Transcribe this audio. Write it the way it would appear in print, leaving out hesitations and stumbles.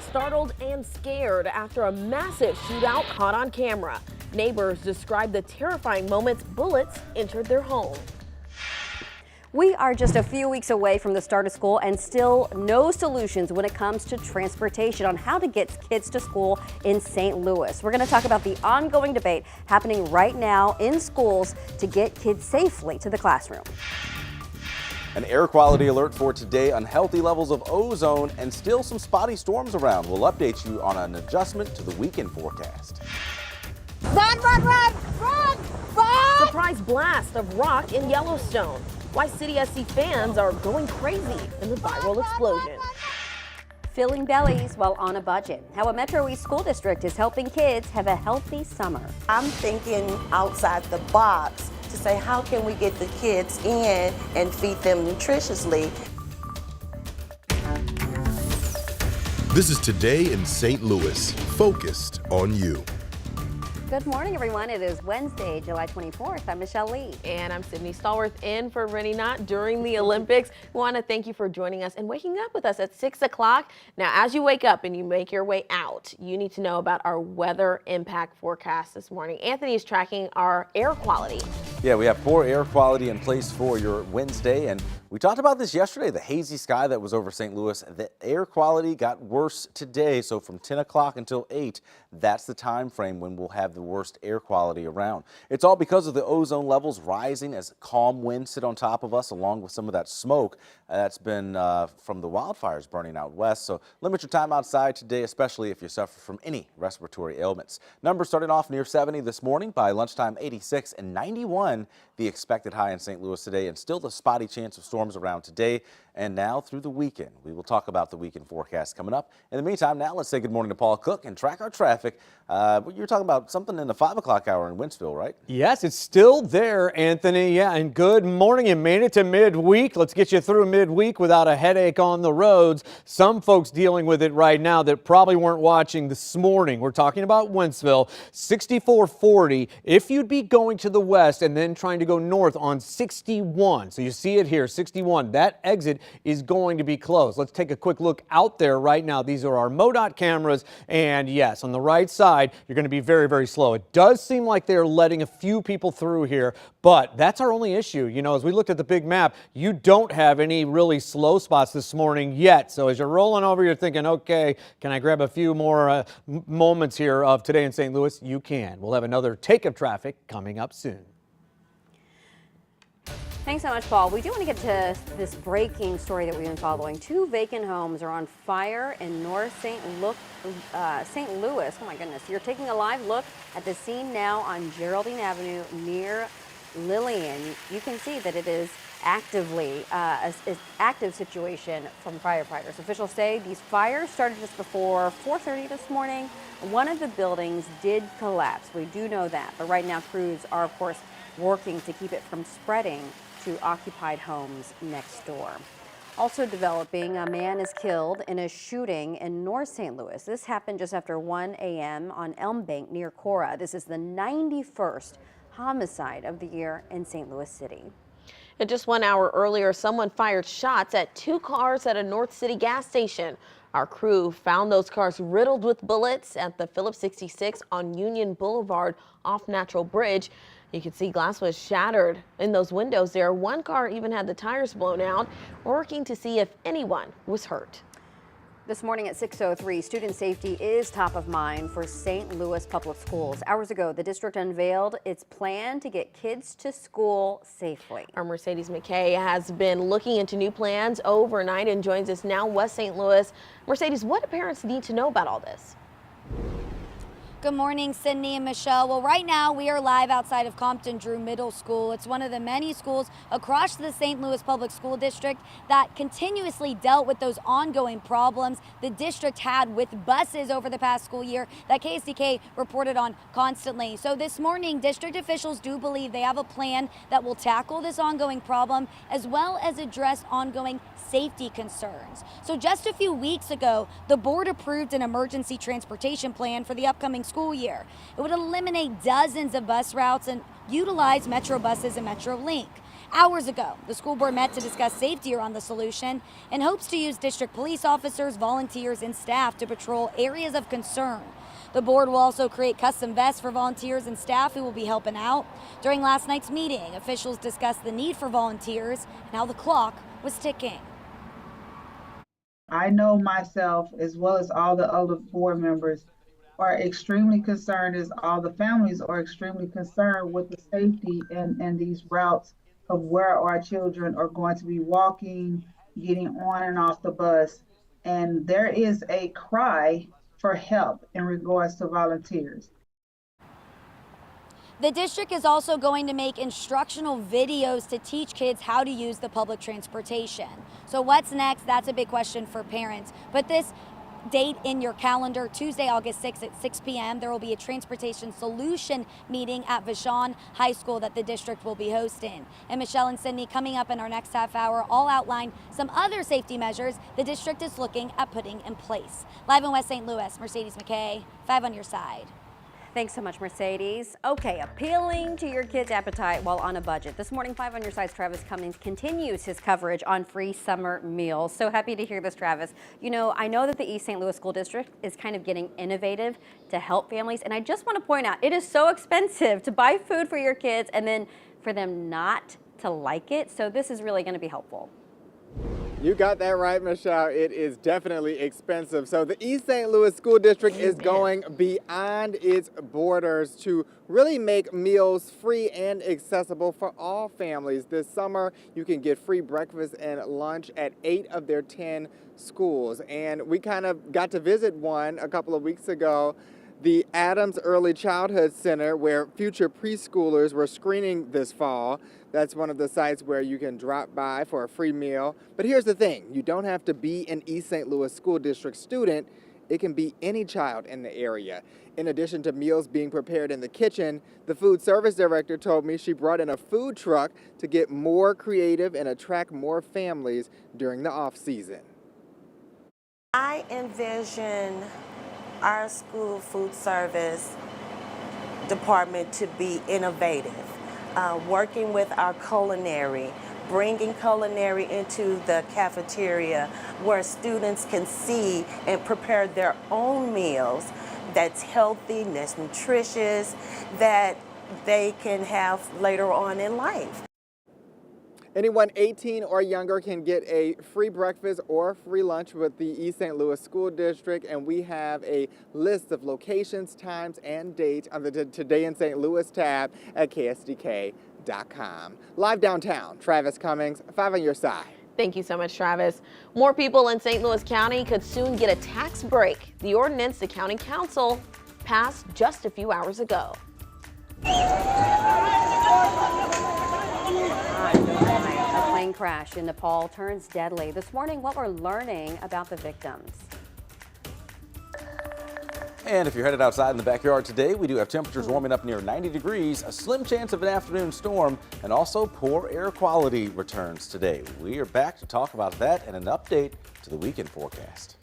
startled and scared after a massive shootout caught on camera. Neighbors described the terrifying moments bullets entered their home. We are just a few weeks away from the start of school and still no solutions when it comes to transportation on how to get kids to school in St. Louis. We're going to talk about the ongoing debate happening right now in schools to get kids safely to the classroom. An air quality alert for today, unhealthy levels of ozone and still some spotty storms around. We'll update you on an adjustment to the weekend forecast. Run, run, run, run, run! Surprise blast of rock in Yellowstone. Why City SC fans are going crazy in the viral explosion. Filling bellies while on a budget. How a Metro East school district is helping kids have a healthy summer. I'm thinking outside the box to say, how can we get the kids in and feed them nutritiously? This is Today in St. Louis, focused on you. Good morning, everyone. It is Wednesday, July 24th. I'm Michelle Lee. And I'm Sydney Stallworth in for Rennie Knott during the Olympics. We want to thank you for joining us and waking up with us at 6 o'clock. Now, as you wake up and you make your way out, you need to know about our weather impact forecast this morning. Anthony is tracking our air quality. Yeah, we have poor air quality in place for your Wednesday, and we talked about this yesterday, the hazy sky that was over St. Louis. The air quality got worse today, so from 10 o'clock until 8, that's the time frame when we'll have the worst air quality around. It's all because of the ozone levels rising as calm winds sit on top of us, along with some of that smoke that's been from the wildfires burning out west. So limit your time outside today, especially if you suffer from any respiratory ailments. Numbers starting off near 70 this morning. By lunchtime, 86 and 91 the expected high in St. Louis today, and still the spotty chance of storms around today and now through the weekend. We will talk about the weekend forecast coming up. In the meantime, now let's say good morning to Paul Cook and track our traffic. You're talking about something in the 5 o'clock hour in Wentzville, right? Yes, it's still there, Anthony. Yeah, and good morning. You made it to midweek. Let's get you through midweek without a headache on the roads. Some folks dealing with it right now that probably weren't watching this morning. We're talking about Wentzville, 6440. If you'd be going to the west and then trying to go north on 61, so you see it here, 61, that exit is going to be closed. Let's take a quick look out there right now. These are our MoDOT cameras, and yes, on the right side, you're going to be very, very slow. It does seem like they're letting a few people through here, but that's our only issue. You know, as we looked at the big map, you don't have any really slow spots this morning yet. So as you're rolling over, you're thinking, okay, can I grab a few more moments here of Today in St. Louis? You can. We'll have another take of traffic coming up soon. Thanks so much, Paul. We do want to get to this breaking story that we've been following. 2 vacant homes are on fire in North St. Louis. Oh my goodness. You're taking a live look at the scene now on Geraldine Avenue near Lillian. You can see that it is actively an active situation from firefighters. Officials say these fires started just before 4:30 this morning. One of the buildings did collapse. We do know that. But right now crews are, of course, working to keep it from spreading to occupied homes next door. Also developing, a man is killed in a shooting in North St. Louis. This happened just after 1 a.m. on Elm Bank near Cora. This is the 91st homicide of the year in St. Louis City. And just 1 hour earlier, someone fired shots at 2 cars at a North City gas station. Our crew found those cars riddled with bullets at the Phillips 66 on Union Boulevard off Natural Bridge. You can see glass was shattered in those windows there. One car even had the tires blown out. We're working to see if anyone was hurt. This morning at 6:03, student safety is top of mind for St. Louis Public Schools. Hours ago, the district unveiled its plan to get kids to school safely. Our Mercedes McKay has been looking into new plans overnight and joins us now, West St. Louis. Mercedes, what do parents need to know about all this? Good morning, Sydney and Michelle. Well, right now we are live outside of Compton Drew Middle School. It's one of the many schools across the St. Louis Public School District that continuously dealt with those ongoing problems the district had with buses over the past school year that KSDK reported on constantly. So this morning, district officials do believe they have a plan that will tackle this ongoing problem as well as address ongoing safety concerns. So just a few weeks ago, the board approved an emergency transportation plan for the upcoming school year. It would eliminate dozens of bus routes and utilize Metro buses and Metro Link. Hours ago, the school board met to discuss safety around the solution and hopes to use district police officers, volunteers, and staff to patrol areas of concern. The board will also create custom vests for volunteers and staff who will be helping out. During last night's meeting, officials discussed the need for volunteers and how the clock was ticking. I know myself, as well as all the other board members, are extremely concerned, as all the families are extremely concerned with the safety and these routes of where our children are going to be walking, getting on and off the bus. And there is a cry for help in regards to volunteers. The district is also going to make instructional videos to teach kids how to use the public transportation. So what's next? That's a big question for parents. But this date in your calendar, Tuesday, August 6th at 6 p.m. There will be a transportation solution meeting at Vashon High School that the district will be hosting. And Michelle and Sydney, coming up in our next half hour, all outline some other safety measures the district is looking at putting in place. Live in West St. Louis, Mercedes McKay, 5 on your side. Thanks so much, Mercedes. Okay, appealing to your kids' appetite while on a budget. This morning, 5 on your side's Travis Cummings continues his coverage on free summer meals. So happy to hear this, Travis. You know, I know that the East St. Louis School District is kind of getting innovative to help families. And I just want to point out, it is so expensive to buy food for your kids and then for them not to like it. So this is really going to be helpful. You got that right, Michelle. It is definitely expensive. So the East St. Louis School District is going beyond its borders to really make meals free and accessible for all families. This summer, you can get free breakfast and lunch at 8 of their 10 schools. And we kind of got to visit one a couple of weeks ago, the Adams Early Childhood Center, where future preschoolers were screening this fall. That's one of the sites where you can drop by for a free meal. But here's the thing, you don't have to be an East St. Louis School District student. It can be any child in the area. In addition to meals being prepared in the kitchen, the food service director told me she brought in a food truck to get more creative and attract more families during the off season. I envision our school food service department to be innovative, working with our culinary, bringing culinary into the cafeteria where students can see and prepare their own meals that's healthy, that's nutritious, that they can have later on in life. Anyone 18 or younger can get a free breakfast or free lunch with the East St. Louis School District, and we have a list of locations, times, and dates on the Today in St. Louis tab at ksdk.com. Live downtown, Travis Cummings, 5 on your side. Thank you so much, Travis. More people in St. Louis County could soon get a tax break. The ordinance the county council passed just a few hours ago. A plane crash in Nepal turns deadly. This morning, what we're learning about the victims. And if you're headed outside in the backyard today, we do have temperatures warming up near 90 degrees, a slim chance of an afternoon storm, and also poor air quality returns today. We are back to talk about that and an update to the weekend forecast.